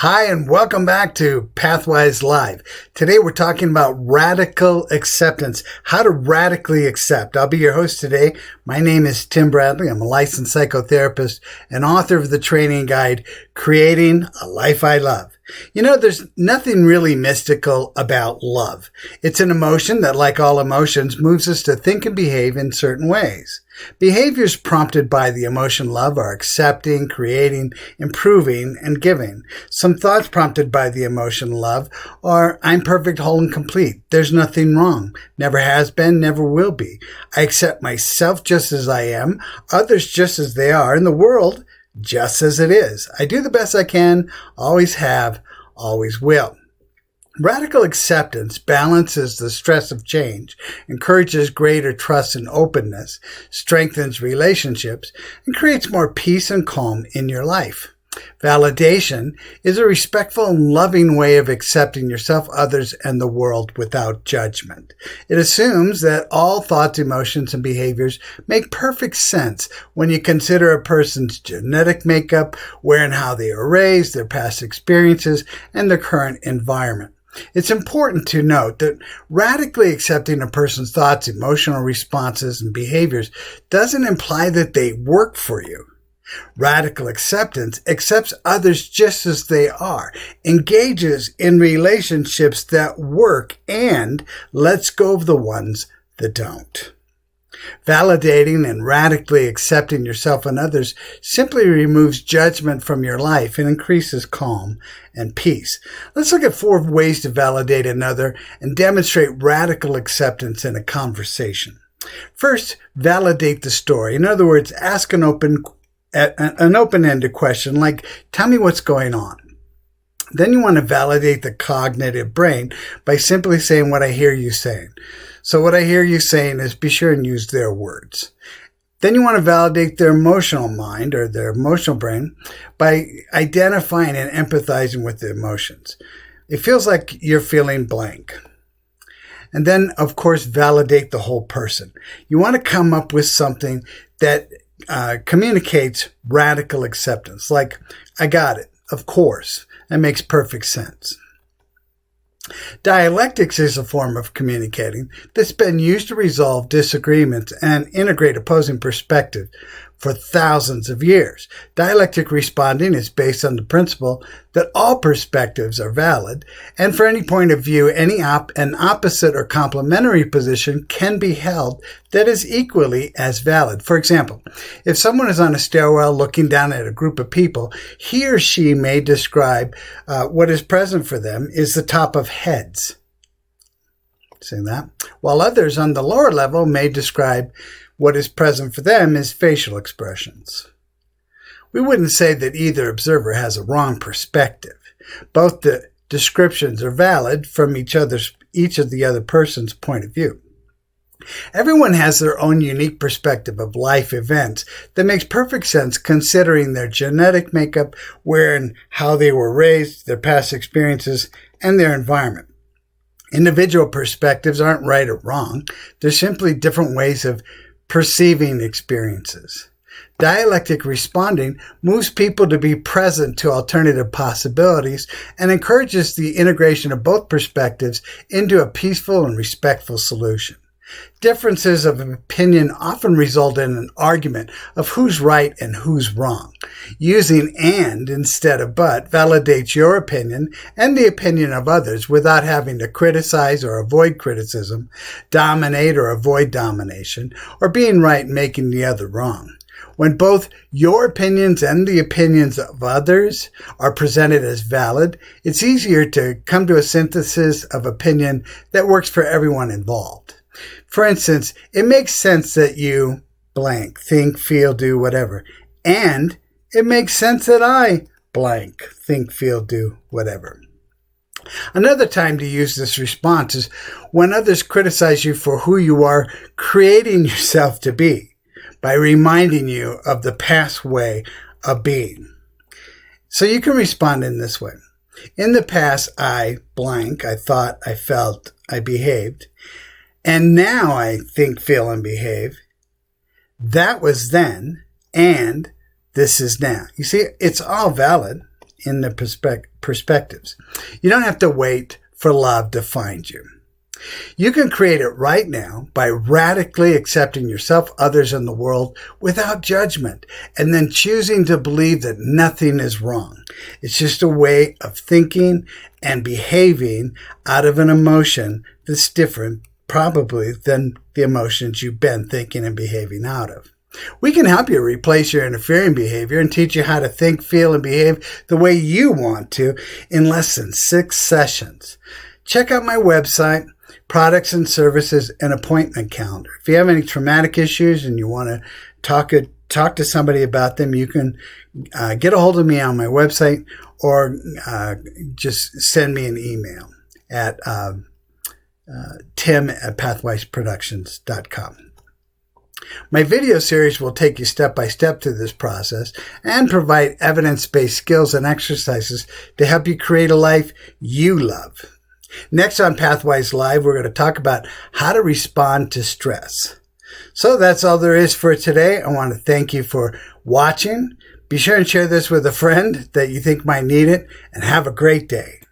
Hi, and welcome back to Pathwise Live. Today we're talking about radical acceptance, how to radically accept. I'll be your host today. My name is Tim Bradley. I'm a licensed psychotherapist and author of the training guide, Creating a Life I Love. You know, there's nothing really mystical about love. It's an emotion that, like all emotions, moves us to think and behave in certain ways. Behaviors prompted by the emotion love are accepting, creating, improving, and giving. Some thoughts prompted by the emotion love are, I'm perfect, whole, and complete. There's nothing wrong. Never has been, never will be. I accept myself just as I am, others just as they are, and the world just as it is. I do the best I can, always have, always will. Radical acceptance balances the stress of change, encourages greater trust and openness, strengthens relationships, and creates more peace and calm in your life. Validation is a respectful and loving way of accepting yourself, others, and the world without judgment. It assumes that all thoughts, emotions, and behaviors make perfect sense when you consider a person's genetic makeup, where and how they were raised, their past experiences, and their current environment. It's important to note that radically accepting a person's thoughts, emotional responses, and behaviors doesn't imply that they work for you. Radical acceptance accepts others just as they are, engages in relationships that work, and lets go of the ones that don't. Validating and radically accepting yourself and others simply removes judgment from your life and increases calm and peace. Let's look at 4 ways to validate another and demonstrate radical acceptance in a conversation. First, validate the story. In other words, ask an open-ended question like, tell me what's going on. Then you want to validate the cognitive brain by simply saying what I hear you saying. So what I hear you saying is be sure and use their words. Then you want to validate their emotional mind or their emotional brain by identifying and empathizing with the emotions. It feels like you're feeling blank. And then, of course, validate the whole person. You want to come up with something that communicates radical acceptance, like, I got it, of course, that makes perfect sense. Dialectics is a form of communicating that's been used to resolve disagreements and integrate opposing perspectives for thousands of years. Dialectic responding is based on the principle that all perspectives are valid, and for any point of view, an opposite or complementary position can be held that is equally as valid. For example, if someone is on a stairwell looking down at a group of people, he or she may describe what is present for them is the top of heads. See that? While others on the lower level may describe what is present for them is facial expressions. We wouldn't say that either observer has a wrong perspective. Both the descriptions are valid from each of the other person's point of view. Everyone has their own unique perspective of life events that makes perfect sense considering their genetic makeup, where and how they were raised, their past experiences, and their environment. Individual perspectives aren't right or wrong. They're simply different ways of perceiving experiences. Dialectic responding moves people to be present to alternative possibilities and encourages the integration of both perspectives into a peaceful and respectful solution. Differences of opinion often result in an argument of who's right and who's wrong. Using and instead of but validates your opinion and the opinion of others without having to criticize or avoid criticism, dominate or avoid domination, or being right and making the other wrong. When both your opinions and the opinions of others are presented as valid, it's easier to come to a synthesis of opinion that works for everyone involved. For instance, it makes sense that you blank, think, feel, do, whatever. And it makes sense that I blank, think, feel, do, whatever. Another time to use this response is when others criticize you for who you are creating yourself to be by reminding you of the past way of being. So you can respond in this way. In the past, I blank, I thought, I felt, I behaved. And now I think, feel, and behave. That was then, and this is now. You see, it's all valid. in the perspectives. You don't have to wait for love to find you. You can create it right now by radically accepting yourself, others, and the world without judgment, and then choosing to believe that nothing is wrong. It's just a way of thinking and behaving out of an emotion that's different, probably, than the emotions you've been thinking and behaving out of. We can help you replace your interfering behavior and teach you how to think, feel, and behave the way you want to in less than 6 sessions. Check out my website, products and services, and appointment calendar. If you have any traumatic issues and you want to talk to somebody about them, you can get a hold of me on my website or just send me an email at tim@pathwiseproductions.com. My video series will take you step by step through this process and provide evidence-based skills and exercises to help you create a life you love. Next on Pathwise Live, we're going to talk about how to respond to stress. So that's all there is for today. I want to thank you for watching. Be sure and share this with a friend that you think might need it, and have a great day.